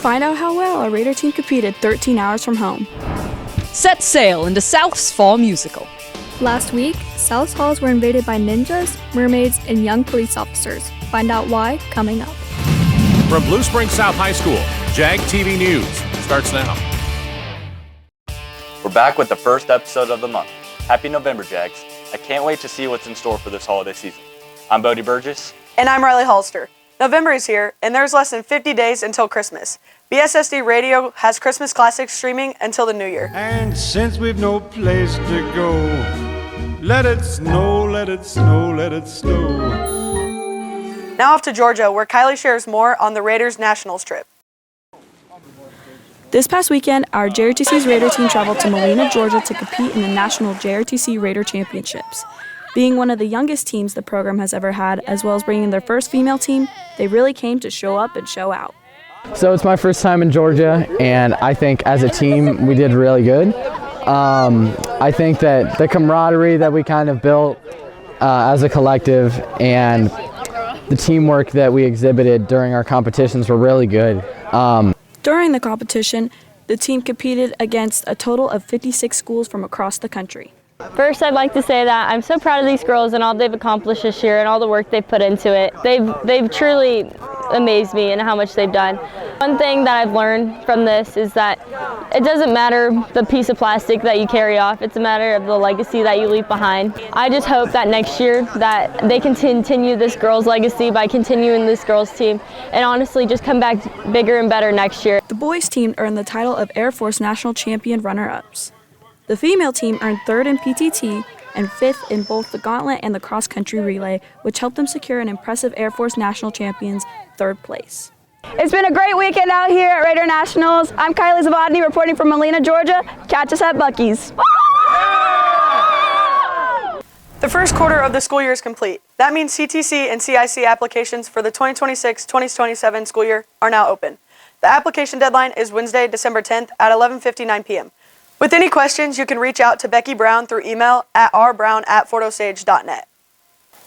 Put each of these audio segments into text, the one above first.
Find out how well our Raider team competed 13 hours from home. Set sail into South's fall musical. Last week, South's halls were invaded by ninjas, mermaids, and young police officers. Find out why coming up. From Blue Springs South High School, Jag TV News starts now. We're back with the first episode of the month. Happy November, Jags. I can't wait to see what's in store for this holiday season. I'm Bodie Burgess. And I'm Riley Hollister. November is here, and there's less than 50 days until Christmas. BSSD Radio has Christmas classics streaming until the new year. And since we've no place to go, let it snow, let it snow, let it snow. Now off to Georgia, where Kylie shares more on the Raiders Nationals trip. This past weekend, our JRTC's Raider team traveled to Molina, Georgia to compete in the National JRTC Raider Championships. Being one of the youngest teams the program has ever had, as well as bringing their first female team, they really came to show up and show out. So it's my first time in Georgia, and I think as a team we did really good. I think that the camaraderie that we kind of built as a collective and the teamwork that we exhibited during our competitions were really good. During the competition, the team competed against a total of 56 schools from across the country. First, I'd like to say that I'm so proud of these girls and all they've accomplished this year and all the work they've put into it. They've truly amazed me in how much they've done. One thing that I've learned from this is that it doesn't matter the piece of plastic that you carry off, it's a matter of the legacy that you leave behind. I just hope that next year that they can continue this girls' legacy by continuing this girls' team and honestly just come back bigger and better next year. The boys' team earned the title of Air Force National Champion runner-ups. The female team earned 3rd in PTT and 5th in both the gauntlet and the cross-country relay, which helped them secure an impressive Air Force National Champions 3rd place. It's been a great weekend out here at Raider Nationals. I'm Kylie Zavadny reporting from Molina, Georgia. Catch us at Buc-ee's. The first quarter of the school year is complete. That means CTC and CIC applications for the 2026-2027 school year are now open. The application deadline is Wednesday, December 10th at 11:59 p.m. With any questions, you can reach out to Becky Brown through email at rbrown@fortosage.net.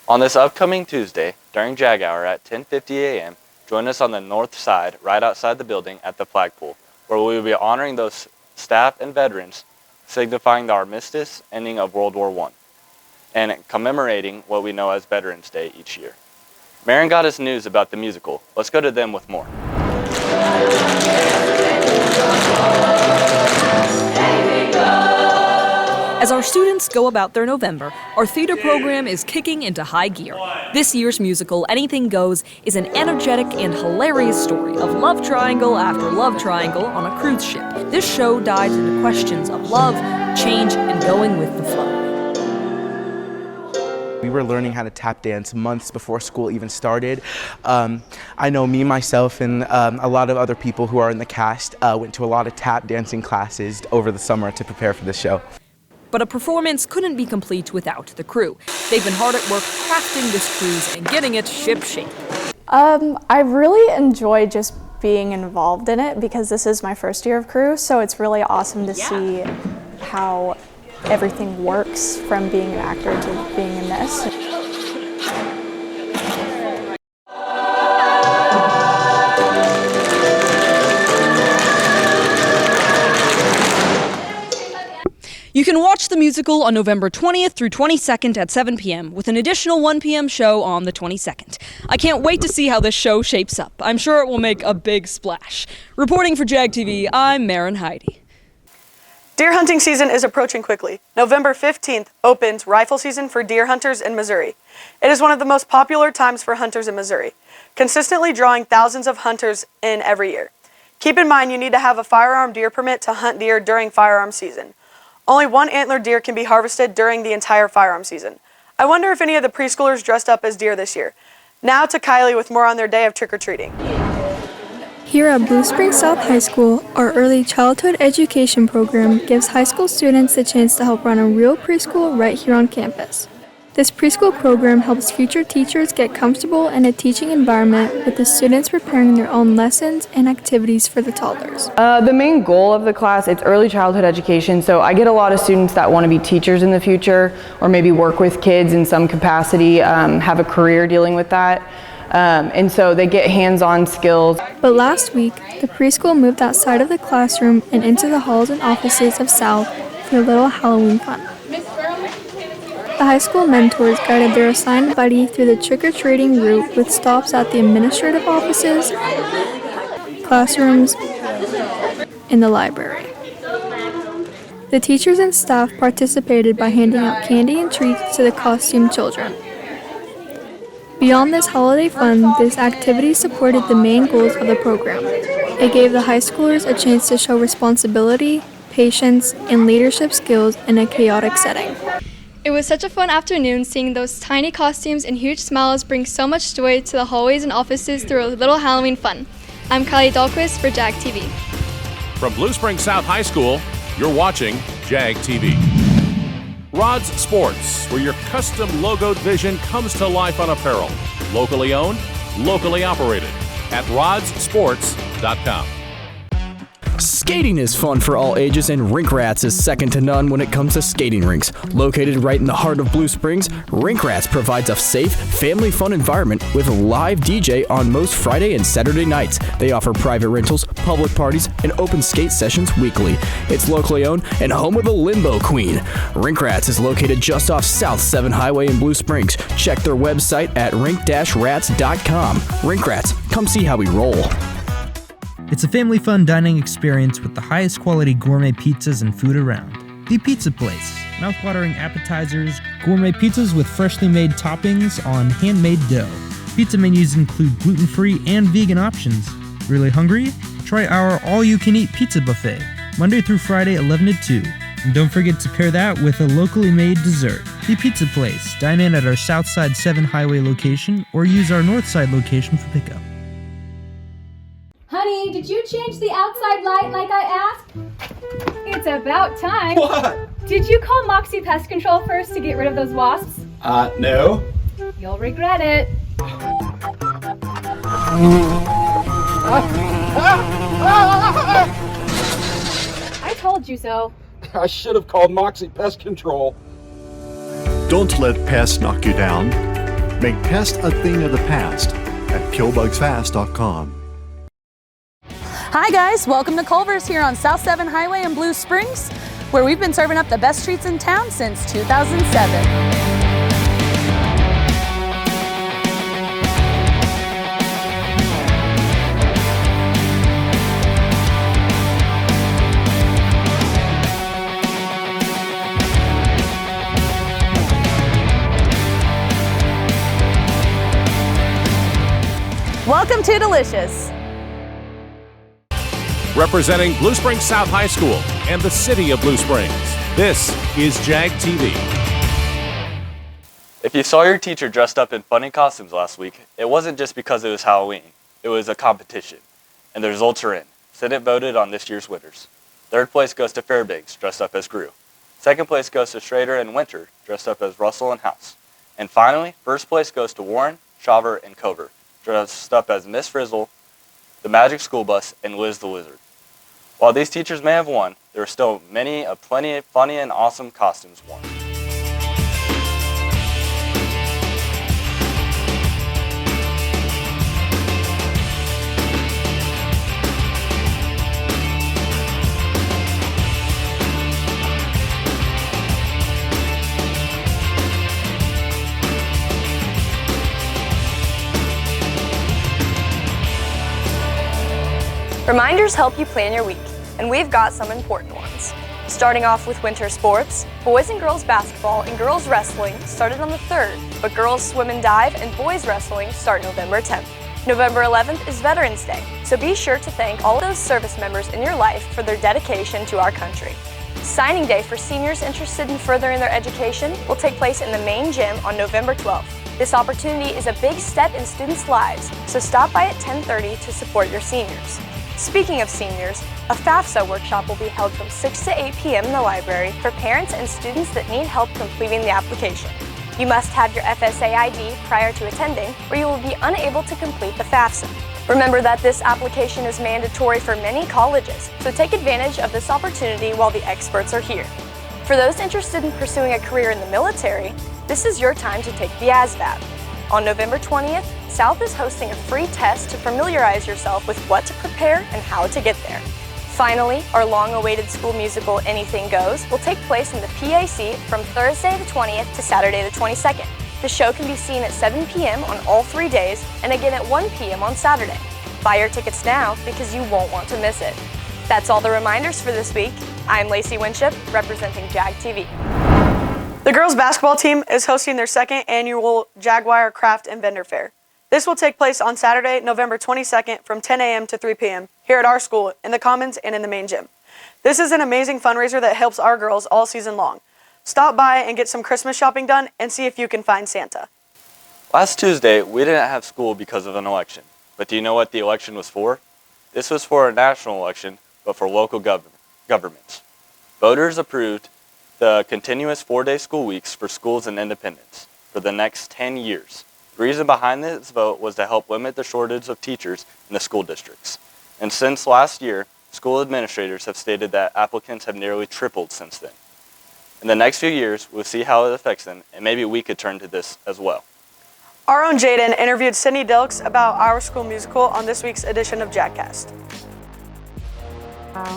On this upcoming Tuesday, during Jag Hour at 10:50 a.m., join us on the north side, right outside the building at the flagpole, where we will be honoring those staff and veterans, signifying the armistice ending of World War I, and commemorating what we know as Veterans Day each year. Marin got us news about the musical. Let's go to them with more. As our students go about their November, our theater program is kicking into high gear. This year's musical, Anything Goes, is an energetic and hilarious story of love triangle after love triangle on a cruise ship. This show dives into questions of love, change, and going with the flow. We were learning how to tap dance months before school even started. I know me, myself, and a lot of other people who are in the cast went to a lot of tap dancing classes over the summer to prepare for this show. But a performance couldn't be complete without the crew. They've been hard at work crafting this cruise and getting it ship-shape. I really enjoy just being involved in it because this is my first year of crew, so it's really awesome to see how everything works from being an actor to being in this. You can watch the musical on November 20th through 22nd at 7 p.m. with an additional 1 p.m. show on the 22nd. I can't wait to see how this show shapes up. I'm sure it will make a big splash. Reporting for Jag TV, I'm Marin Heidi. Deer hunting season is approaching quickly. November 15th opens rifle season for deer hunters in Missouri. It is one of the most popular times for hunters in Missouri, consistently drawing thousands of hunters in every year. Keep in mind you need to have a firearm deer permit to hunt deer during firearm season. Only one antlered deer can be harvested during the entire firearm season. I wonder if any of the preschoolers dressed up as deer this year. Now to Kylie with more on their day of trick-or-treating. Here at Blue Springs South High School, our early childhood education program gives high school students the chance to help run a real preschool right here on campus. This preschool program helps future teachers get comfortable in a teaching environment with the students preparing their own lessons and activities for the toddlers. The main goal of the class, it's early childhood education, so I get a lot of students that want to be teachers in the future or maybe work with kids in some capacity, have a career dealing with that. And so they get hands-on skills. But last week, the preschool moved outside of the classroom and into the halls and offices of South for a little Halloween fun. The high school mentors guided their assigned buddy through the trick-or-treating route with stops at the administrative offices, classrooms, and the library. The teachers and staff participated by handing out candy and treats to the costumed children. Beyond this holiday fun, this activity supported the main goals of the program. It gave the high schoolers a chance to show responsibility, patience, and leadership skills in a chaotic setting. It was such a fun afternoon seeing those tiny costumes and huge smiles bring so much joy to the hallways and offices through a little Halloween fun. I'm Kylie Dahlquist for Jag TV. From Blue Springs South High School, you're watching Jag TV. Rod's Sports, where your custom logoed vision comes to life on apparel. Locally owned, locally operated. At rodsports.com. Skating is fun for all ages, and Rink Rats is second to none when it comes to skating rinks. Located right in the heart of Blue Springs, Rink Rats provides a safe, family fun environment with a live DJ on most Friday and Saturday nights. They offer private rentals, public parties, and open skate sessions weekly. It's locally owned and home of the Limbo Queen. Rink Rats is located just off South 7 Highway in Blue Springs. Check their website at rink-rats.com. Rink Rats, come see how we roll. It's a family fun dining experience with the highest quality gourmet pizzas and food around. The Pizza Place. Mouth-watering appetizers, gourmet pizzas with freshly made toppings on handmade dough. Pizza menus include gluten-free and vegan options. Really hungry? Try our all-you-can-eat pizza buffet, Monday through Friday, 11 to 2. And don't forget to pair that with a locally made dessert. The Pizza Place. Dine in at our Southside 7 Highway location or use our Northside location for pickup. Honey, did you change the outside light like I asked? It's about time. What? Did you call Moxie Pest Control first to get rid of those wasps? No. You'll regret it. I told you so. I should have called Moxie Pest Control. Don't let pests knock you down. Make pest a thing of the past at killbugsfast.com. Hi guys, welcome to Culver's here on South 7 Highway in Blue Springs, where we've been serving up the best treats in town since 2007. Welcome to Delicious. Representing Blue Springs South High School and the city of Blue Springs, this is Jag TV. If you saw your teacher dressed up in funny costumes last week, it wasn't just because it was Halloween. It was a competition, and the results are in. Senate voted on this year's winners. Third place goes to Fairbanks, dressed up as Gru. Second place goes to Schrader and Winter, dressed up as Russell and House. And finally, first place goes to Warren, Shaver, and Cover, dressed up as Miss Frizzle, the Magic School Bus, and Liz the Lizard. While these teachers may have won, there are still plenty of funny and awesome costumes won. Reminders help you plan your week, and we've got some important ones. Starting off with winter sports, boys and girls basketball and girls wrestling started on the 3rd, but girls swim and dive and boys wrestling start November 10th. November 11th is Veterans Day, so be sure to thank all those service members in your life for their dedication to our country. Signing Day for seniors interested in furthering their education will take place in the main gym on November 12th. This opportunity is a big step in students' lives, so stop by at 10:30 to support your seniors. Speaking of seniors, a FAFSA workshop will be held from 6 to 8 p.m. in the library for parents and students that need help completing the application. You must have your FSA ID prior to attending, or you will be unable to complete the FAFSA. Remember that this application is mandatory for many colleges, so take advantage of this opportunity while the experts are here. For those interested in pursuing a career in the military, this is your time to take the ASVAB. On November 20th, South is hosting a free test to familiarize yourself with what to prepare and how to get there. Finally, our long-awaited school musical Anything Goes will take place in the PAC from Thursday the 20th to Saturday the 22nd. The show can be seen at 7 p.m. on all 3 days and again at 1 p.m. on Saturday. Buy your tickets now because you won't want to miss it. That's all the reminders for this week. I'm Lacey Winship, representing Jag TV. The girls basketball team is hosting their second annual Jaguar Craft and Vendor Fair. This will take place on Saturday, November 22nd from 10 a.m. to 3 p.m. here at our school, in the Commons and in the main gym. This is an amazing fundraiser that helps our girls all season long. Stop by and get some Christmas shopping done and see if you can find Santa. Last Tuesday, we didn't have school because of an election. But do you know what the election was for? This was for a national election, but for local governments. Voters approved the continuous 4-day school weeks for schools and independents for the next 10 years. The reason behind this vote was to help limit the shortage of teachers in the school districts. And since last year, school administrators have stated that applicants have nearly tripled since then. In the next few years, we'll see how it affects them, and maybe we could turn to this as well. Our own Jaden interviewed Sydney Dilks about our school musical on this week's edition of JAGcast.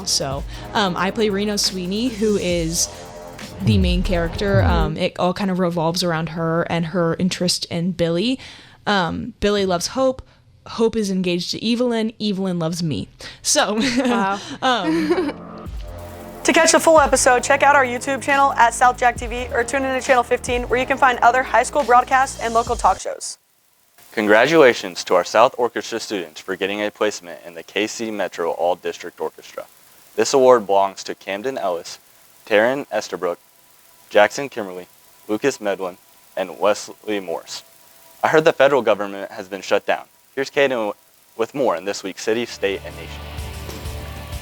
So I play Reno Sweeney, who is the main character. It all kind of revolves around her and her interest in Billy. Billy loves Hope. Hope is engaged to Evelyn. Evelyn loves me. So, wow. To catch the full episode, check out our YouTube channel at South Jag TV or tune in to Channel 15 where you can find other high school broadcasts and local talk shows. Congratulations to our South Orchestra students for getting a placement in the KC Metro All-District Orchestra. This award belongs to Camden Ellis, Taryn Esterbrook, Jackson Kimberly, Lucas Medwin, and Wesley Morris. I heard the federal government has been shut down. Here's Caden with more in this week's City, State, and Nation.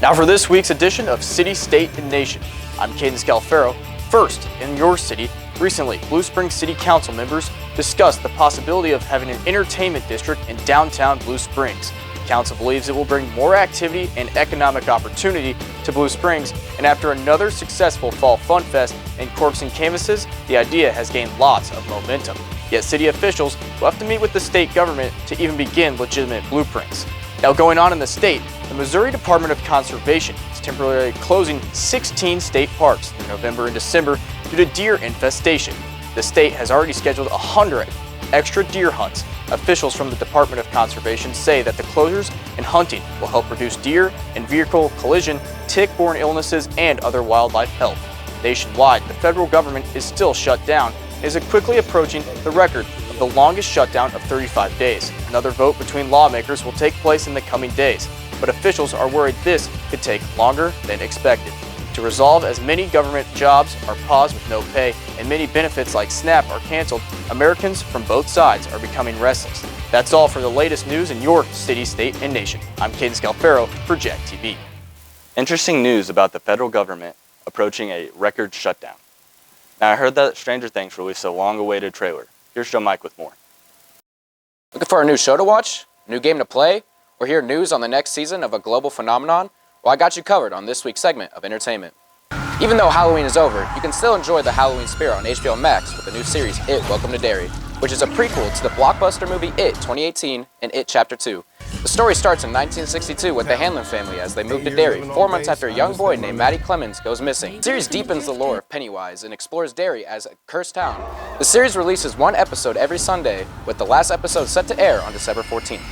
Now for this week's edition of City, State, and Nation. I'm Caden Scalfaro. First, in your city, recently, Blue Springs City Council members discussed the possibility of having an entertainment district in downtown Blue Springs. The council believes it will bring more activity and economic opportunity to Blue Springs, and after another successful Fall Fun Fest and Corks and Canvases, the idea has gained lots of momentum. Yet city officials will have to meet with the state government to even begin legitimate blueprints. Now going on in the state, the Missouri Department of Conservation is temporarily closing 16 state parks through November and December due to deer infestation. The state has already scheduled 100 extra deer hunts. Officials from the Department of Conservation say that the closures and hunting will help reduce deer and vehicle collision, tick-borne illnesses, and other wildlife health. Nationwide, the federal government is still shut down and is quickly approaching the record of the longest shutdown of 35 days. Another vote between lawmakers will take place in the coming days, but officials are worried this could take longer than expected. To resolve, as many government jobs are paused with no pay and many benefits like SNAP are canceled, Americans from both sides are becoming restless. That's all for the latest news in your city, state, and nation. I'm Caden Scalfaro for Jag TV. Interesting news about the federal government approaching a record shutdown. Now I heard that Stranger Things released a long-awaited trailer. Here's Joe Mike with more. Looking for a new show to watch, a new game to play, or hear news on the next season of a global phenomenon? Well, I got you covered on this week's segment of entertainment. Even though Halloween is over, you can still enjoy the Halloween spirit on HBO Max with the new series It Welcome to Derry, which is a prequel to the blockbuster movie It 2018 and It Chapter 2. The story starts in 1962 with the Hanlon family as they move to Derry, 4 months after a young boy named Matty Clemens goes missing. The series deepens the lore of Pennywise and explores Derry as a cursed town. The series releases one episode every Sunday, with the last episode set to air on December 14th.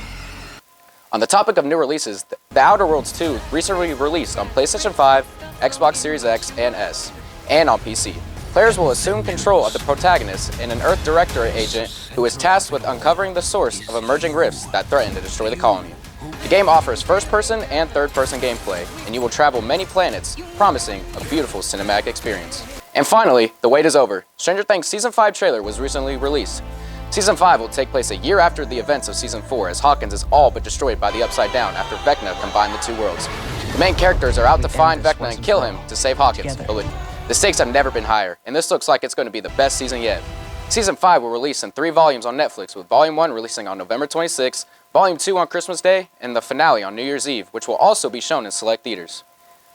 On the topic of new releases, The Outer Worlds 2 recently released on PlayStation 5, Xbox Series X and S, and on PC. Players will assume control of the protagonist and an Earth Directorate agent who is tasked with uncovering the source of emerging rifts that threaten to destroy the colony. The game offers first-person and third-person gameplay, and you will travel many planets, promising a beautiful cinematic experience. And finally, the wait is over. Stranger Things Season 5 trailer was recently released. Season 5 will take place a year after the events of Season 4, as Hawkins is all but destroyed by the Upside Down after Vecna combined the two worlds. The main characters are out to find Vecna and kill him to save Hawkins, but the stakes have never been higher, and this looks like it's going to be the best season yet. Season 5 will release in 3 volumes on Netflix, with Volume 1 releasing on November 26th, Volume 2 on Christmas Day, and the finale on New Year's Eve, which will also be shown in select theaters.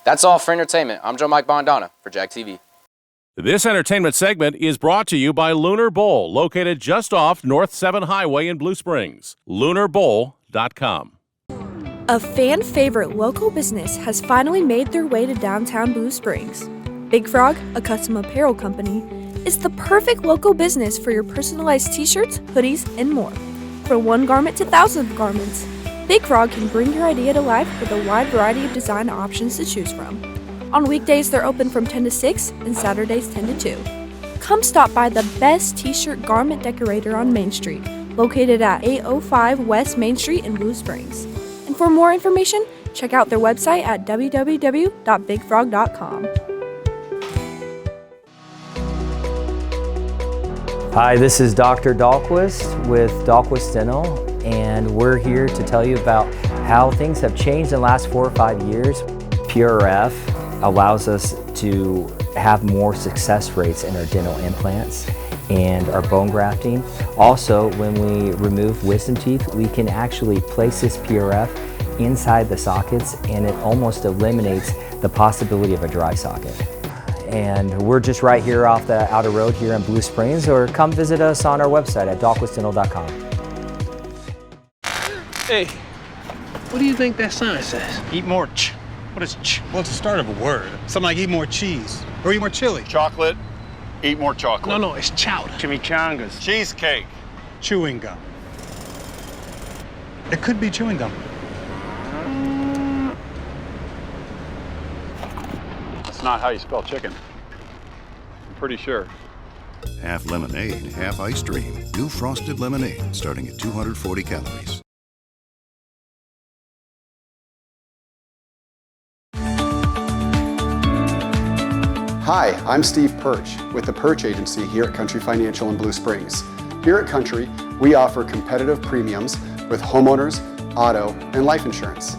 That's all for entertainment. I'm Joe Mike Bondana for Jag TV. This entertainment segment is brought to you by Lunar Bowl, located just off North 7 Highway in Blue Springs. LunarBowl.com. A fan favorite local business has finally made their way to downtown Blue Springs. Big Frog, a custom apparel company, is the perfect local business for your personalized t-shirts, hoodies, and more. From one garment to thousands of garments, Big Frog can bring your idea to life with a wide variety of design options to choose from. On weekdays, they're open from 10 to 6 and Saturdays 10 to 2. Come stop by the best t-shirt garment decorator on Main Street, located at 805 West Main Street in Blue Springs. And for more information, check out their website at www.bigfrog.com. Hi, this is Dr. Dahlquist with Dahlquist Dental, and we're here to tell you about how things have changed in the last 4 or 5 years. PRF allows us to have more success rates in our dental implants and our bone grafting. Also, when we remove wisdom teeth, we can actually place this PRF inside the sockets, and it almost eliminates the possibility of a dry socket. And we're just right here off the outer road here in Blue Springs, or come visit us on our website at dahlquistdental.com. Hey, what do you think that sign says? Eat more ch. What is ch? Well, it's the start of a word. Something like eat more cheese or eat more chili. Chocolate. Eat more chocolate. No, it's chowder. Chimichangas. Cheesecake. Chewing gum. It could be chewing gum. That's not how you spell chicken. I'm pretty sure. Half lemonade, half ice cream. New frosted lemonade starting at 240 calories. Hi, I'm Steve Perch with the Perch Agency here at Country Financial in Blue Springs. Here at Country, we offer competitive premiums with homeowners, auto, and life insurance.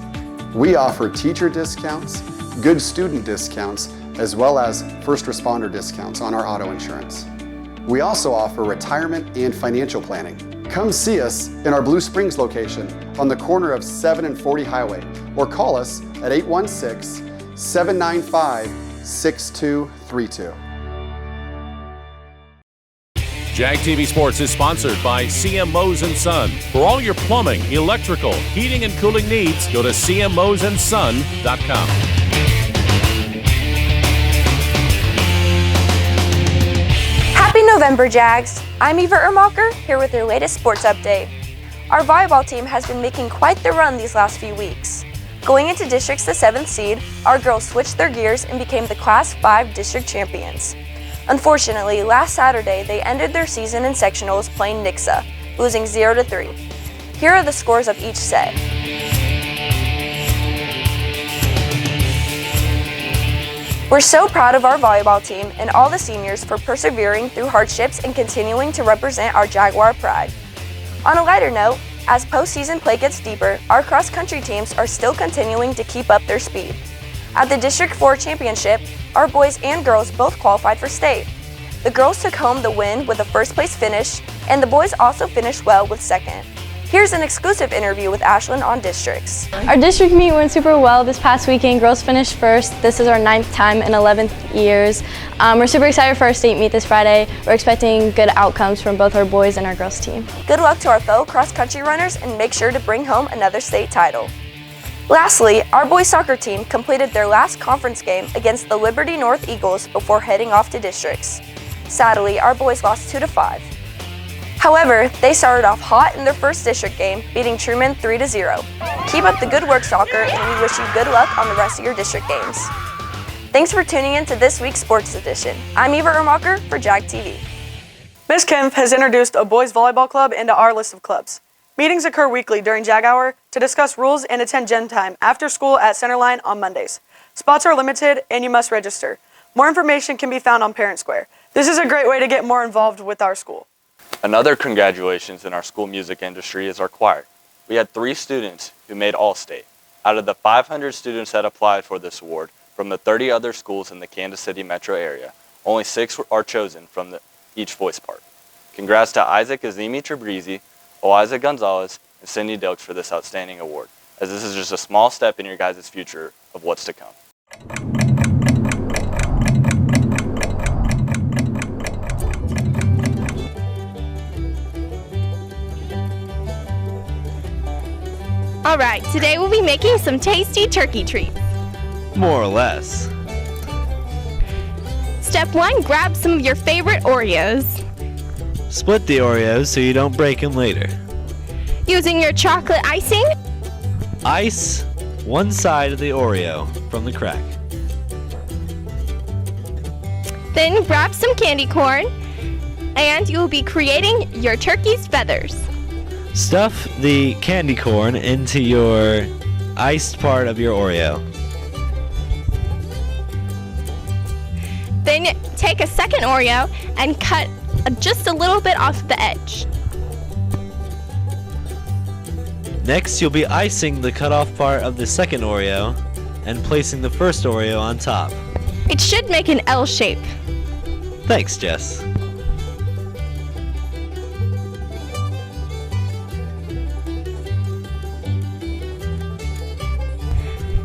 We offer teacher discounts, good student discounts, as well as first responder discounts on our auto insurance. We also offer retirement and financial planning. Come see us in our Blue Springs location on the corner of 7 and 40 Highway, or call us at 816-795-6232. Jag TV Sports is sponsored by CM Moes & Son. For all your plumbing, electrical, heating, and cooling needs, go to cmmosandson.com. Happy November, Jags! I'm Eva Ermacher, here with your latest sports update. Our volleyball team has been making quite the run these last few weeks. Going into districts the 7th seed, our girls switched their gears and became the Class 5 district champions. Unfortunately, last Saturday they ended their season in sectionals playing Nixa, losing 0-3. Here are the scores of each set. We're so proud of our volleyball team and all the seniors for persevering through hardships and continuing to represent our Jaguar pride. On a lighter note, as postseason play gets deeper, our cross-country teams are still continuing to keep up their speed. At the District 4 Championship, our boys and girls both qualified for state. The girls took home the win with a first-place finish, and the boys also finished well with second. Here's an exclusive interview with Ashlyn on districts. Our district meet went super well this past weekend. Girls finished first. This is our 9th time in 11 years. We're super excited for our state meet this Friday. We're expecting good outcomes from both our boys and our girls team. Good luck to our fellow cross-country runners, and make sure to bring home another state title. Lastly, our boys soccer team completed their last conference game against the Liberty North Eagles before heading off to districts. Sadly, our boys lost 2-5. However, they started off hot in their first district game, beating Truman 3-0. Keep up the good work, soccer, and we wish you good luck on the rest of your district games. Thanks for tuning in to this week's Sports Edition. I'm Eva Ermacher for Jag TV. Ms. Kempf has introduced a boys volleyball club into our list of clubs. Meetings occur weekly during Jag Hour to discuss rules and attend gym time after school at Centerline on Mondays. Spots are limited and you must register. More information can be found on Parent Square. This is a great way to get more involved with our school. Another congratulations in our school music industry is our choir. We had 3 students who made All-State. Out of the 500 students that applied for this award from the 30 other schools in the Kansas City metro area, only 6 are chosen from each voice part. Congrats to Isaac Azimi Trebrizi, Eliza Gonzalez, and Cindy Dilks for this outstanding award, as this is just a small step in your guys' future of what's to come. Alright, today we'll be making some tasty turkey treats. More or less. Step 1, grab some of your favorite Oreos. Split the Oreos so you don't break them later. Using your chocolate icing, Ice one side of the Oreo from the crack. then grab some candy corn, and you'll be creating your turkey's feathers. Stuff the candy corn into your iced part of your Oreo. Then take a second Oreo and cut just a little bit off the edge. Next, you'll be icing the cut off part of the second Oreo and placing the first Oreo on top. It should make an L shape. Thanks, Jess.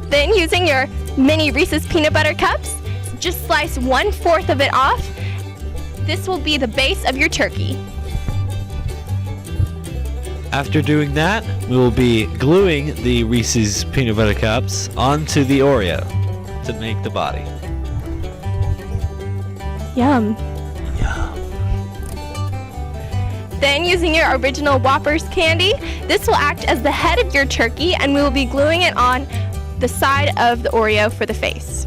Then using your mini Reese's peanut butter cups, just slice 1/4 of it off. This will be the base of your turkey. After doing that, we will be gluing the Reese's peanut butter cups onto the Oreo to make the body. Yum. Then using your original Whoppers candy, this will act as the head of your turkey, and we will be gluing it on the side of the Oreo for the face.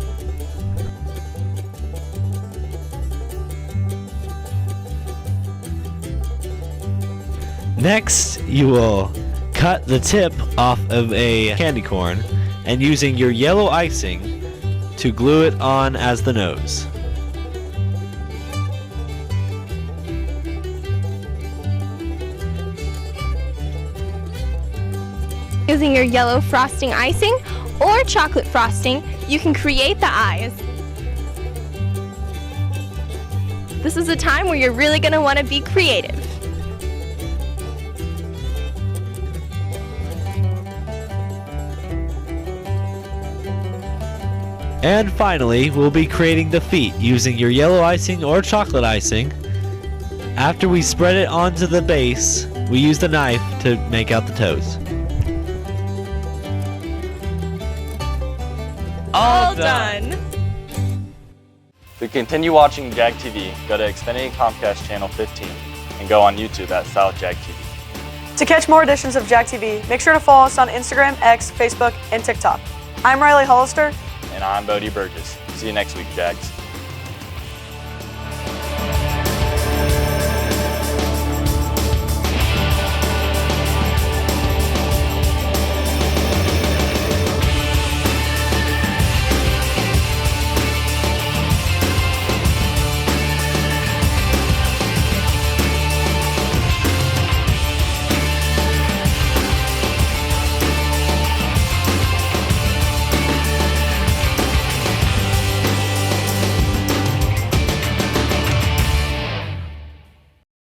Next, you will cut the tip off of a candy corn and using your yellow icing to glue it on as the nose. Using your yellow frosting icing or chocolate frosting, you can create the eyes. This is a time where you're really going to want to be creative. And finally, we'll be creating the feet using your yellow icing or chocolate icing. After we spread it onto the base, we use the knife to make out the toes. All done. To continue watching Jag TV, go to Xfinity Comcast Channel 15 and go on YouTube at South Jag TV. To catch more editions of Jag TV, make sure to follow us on Instagram, X, Facebook, and TikTok. I'm Riley Hollister. And I'm Bodie Burgess. See you next week, Jags.